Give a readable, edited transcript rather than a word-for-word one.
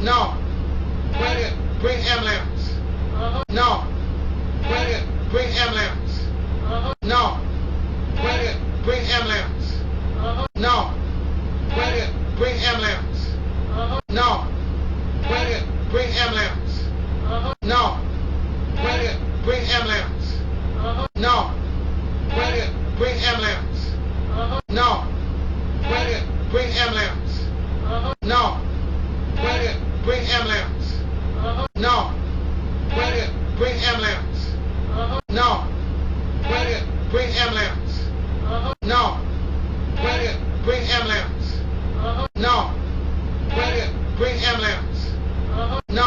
No. Bring ambulance. No. Bring ambulance. No. Bring ambulance. No. Bring ambulance. No. Bring ambulance. No. Bring ambulance. No. Bring ambulance. No. Bring ambulance. No. Bring ambulance. No. Bring ambulance. No. Bring ambulance. No. Bring ambulance. No. Bring ambulance. No.